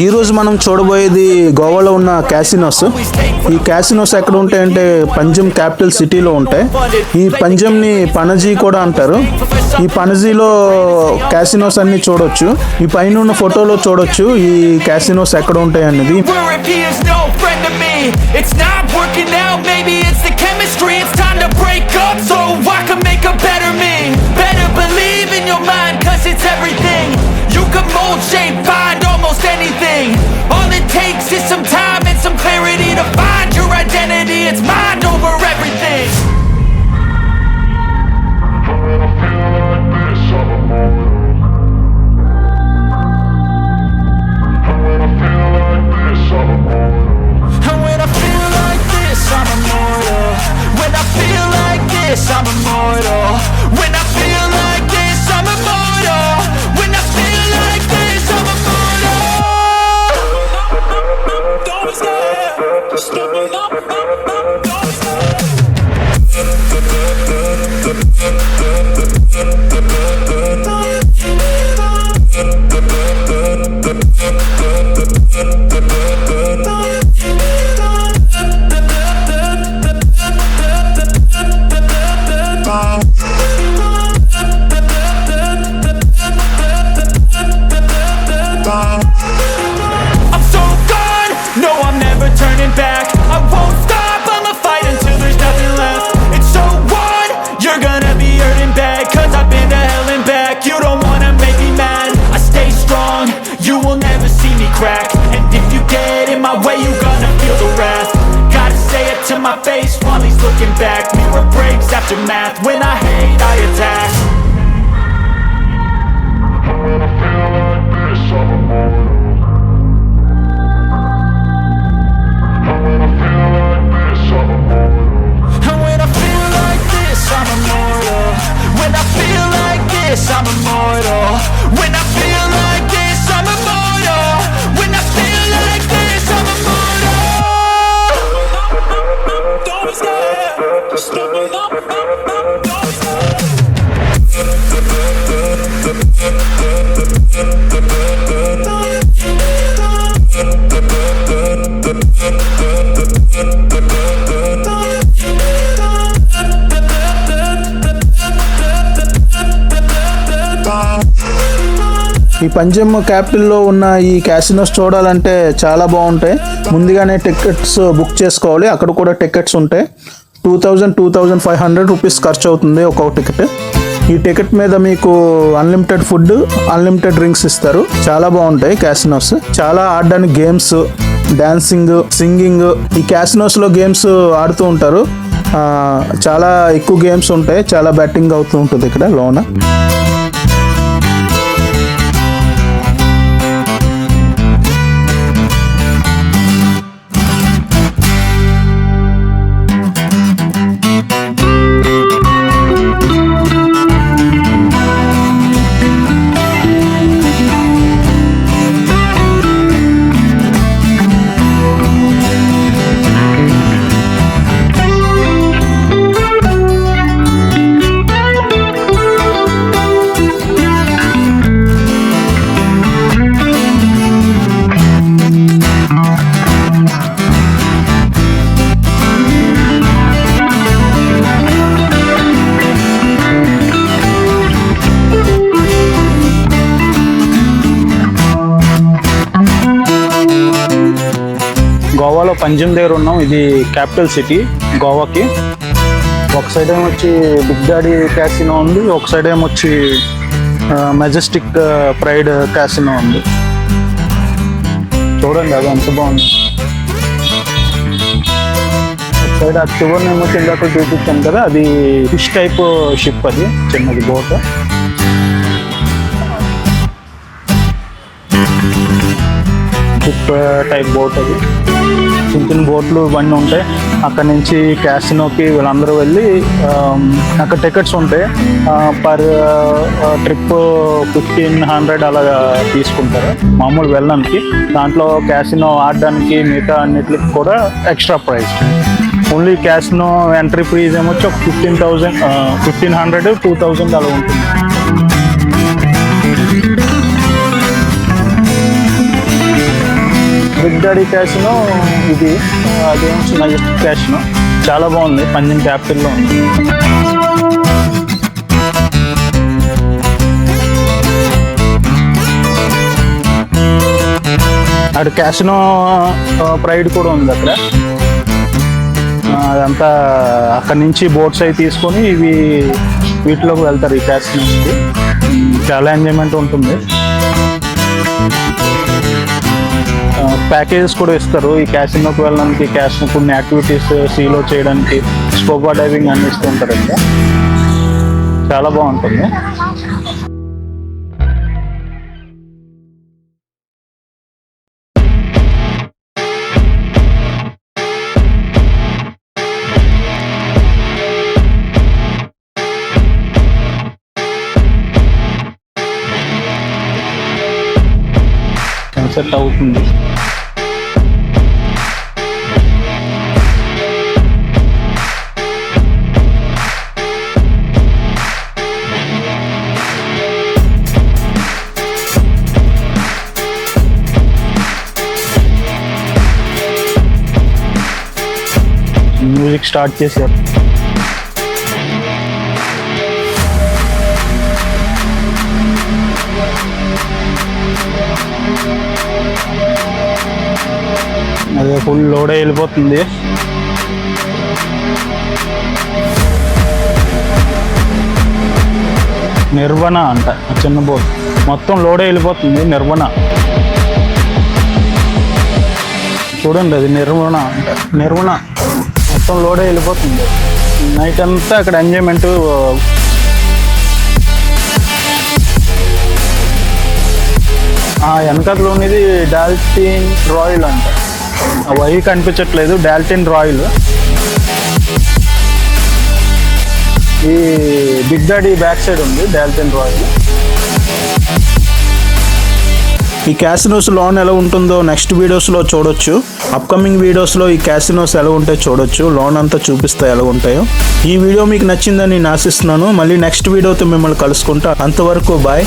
ఈ రోజు మనం చూడబోయేది గోవాలో ఉన్న క్యాసినోస్. ఈ క్యాసినోస్ ఎక్కడ ఉంటాయంటే పంజం క్యాపిటల్ సిటీలో ఉంటాయి. ఈ పంజంని పణజీ కూడా అంటారు. ఈ పణజీలో క్యాసినోస్ అన్ని చూడొచ్చు. ఈ పైన ఉన్న ఫోటోలో చూడొచ్చు ఈ క్యాసినోస్ ఎక్కడ ఉంటాయి అన్నది. Shape, find almost anything. All it takes is some time and some clarity to find your identity. It's mind over everything. When I feel like this, I'm immortal. When I feel like this, I'm immortal. When I feel like this, I'm immortal. When I feel like this, I'm immortal. When I feel like this, I'm immortal. When I feel like this, I'm immortal. Don't stop, stepping up, don't stop. I'm so gone, no I'm never turning back. I won't stop, I'ma fight until there's nothing left. It's so on, you're gonna be hurting bad, cause I've been to hell and back. You don't wanna make me mad, I stay strong, you will never see me crack. And if you get in my way, you gonna feel the wrath. Gotta say it to my face while he's looking back. Mirror breaks after math, when I hate I attack. When I feel like this, I'm immortal. When I feel like this, I'm immortal. When I feel like this, I'm immortal. When I feel like this, I'm immortal. When I feel like this, I'm immortal. When I feel like this, I'm immortal. Don't stop, stepping up, don't stop. ఈ పంజం క్యాపిటల్లో ఉన్న ఈ casinos చూడాలంటే చాలా బాగుంటాయి. ముందుగానే tickets book చేసుకోవాలి. అక్కడ కూడా టికెట్స్ ఉంటాయి. 2,500 రూపీస్ ఖర్చు అవుతుంది ఒక్కొక్క టికెట్. ఈ టికెట్ మీద మీకు అన్లిమిటెడ్ ఫుడ్, అన్లిమిటెడ్ డ్రింక్స్ ఇస్తారు. చాలా బాగుంటాయి క్యాసినోస్. చాలా ఆడడానికి గేమ్స్, డాన్సింగ్, సింగింగ్, ఈ క్యాసినోస్లో గేమ్స్ ఆడుతూ ఉంటారు. చాలా ఎక్కువ గేమ్స్ ఉంటాయి. చాలా బెట్టింగ్ అవుతూ ఉంటుంది ఇక్కడ లోన. గోవాలో పంజం దగ్గర ఉన్నాం. ఇది క్యాపిటల్ సిటీ గోవాకి. ఒక సైడ్ ఏమొచ్చి బిగ్ డాడీ క్యాసినో ఉంది, ఒక సైడ్ ఏమొచ్చి మెజెస్టిక్ ప్రైడ్ క్యాసినో ఉంది. చూడండి అది ఎంత బాగుంది. ఒక సైడ్ ఆ చివరిని ఏమో కిందకు చూపించాను కదా, అది ఫిష్ టైప్ షిప్, అది చిన్నది బోట్. షిప్ టైప్ బోట్ అది. చిన్న చిన్న బోట్లు ఇవన్నీ ఉంటాయి. అక్కడ నుంచి క్యాసినోకి వీళ్ళందరూ వెళ్ళి అక్కడ టికెట్స్ ఉంటాయి. పర్ ట్రిప్ 1,500 అలాగా తీసుకుంటారు మామూలు వెళ్ళడానికి. దాంట్లో క్యాసినో ఆడడానికి మిగతా అన్నిటికి కూడా extra price. Only casino entry fees ఏమొచ్చి ఒక 1,500, 2,000 అలా ఉంటుంది. బిగ్ డాడీ క్యాసినో ఇది, అదేం చిన్న క్యాసినో. చాలా బాగుంది, పంజాబ్ క్యాపిటల్లో ఉంది. అక్కడ క్యాసినో ప్రైడ్ కూడా ఉంది అక్కడ. అదంతా అక్కడ నుంచి బోట్స్ అవి తీసుకొని వీటిలోకి వెళ్తారు ఈ క్యాసినోస్కి. చాలా ఎంజాయ్మెంట్ ఉంటుంది. ప్యాకేజెస్ కూడా ఇస్తారు ఈ క్యాసినోకి వెళ్ళడానికి. క్యాసినో కొన్ని యాక్టివిటీస్ సీలో చేయడానికి, స్కూబా డైవింగ్ అన్ని ఇస్తూ ఉంటారు. ఇంకా చాలా బాగుంటుంది. సన్సెట్ అవుతుంది. మ్యూజిక్ స్టార్ట్ చేశారు. అదే ఫుల్ లోడే వెళ్ళిపోతుంది. నిర్వణ అంట చిన్న బోట్, మొత్తం లోడే వెళ్ళిపోతుంది. నిర్వణ చూడండి, అది నిర్వణ అంట. నిర్వణ మొత్తం లోడే వెళ్ళిపోతుంది. నైట్ అంతా అక్కడ ఎంజాయ్మెంట్. వెనకలో ఉన్నది డాల్ఫిన్ రాయల్ అంట. వై కనిపించట్లేదు, డాల్ఫిన్ రాయల్. ఈ బిగ్ డాడీ బ్యాక్ సైడ్ ఉంది డాల్ఫిన్ రాయల్. ఈ క్యాసినోస్ లోన్ ఎలా ఉంటుందో నెక్స్ట్ వీడియోస్లో చూడొచ్చు. అప్కమింగ్ వీడియోస్లో ఈ క్యాసినోస్ ఎలా ఉంటాయో చూడొచ్చు. లోన్ అంతా చూపిస్తా ఎలా ఉంటాయో. ఈ వీడియో మీకు నచ్చిందని నేను ఆశిస్తున్నాను. మళ్ళీ నెక్స్ట్ వీడియోతో మిమ్మల్ని కలుసుకుంటా. అంతవరకు బాయ్.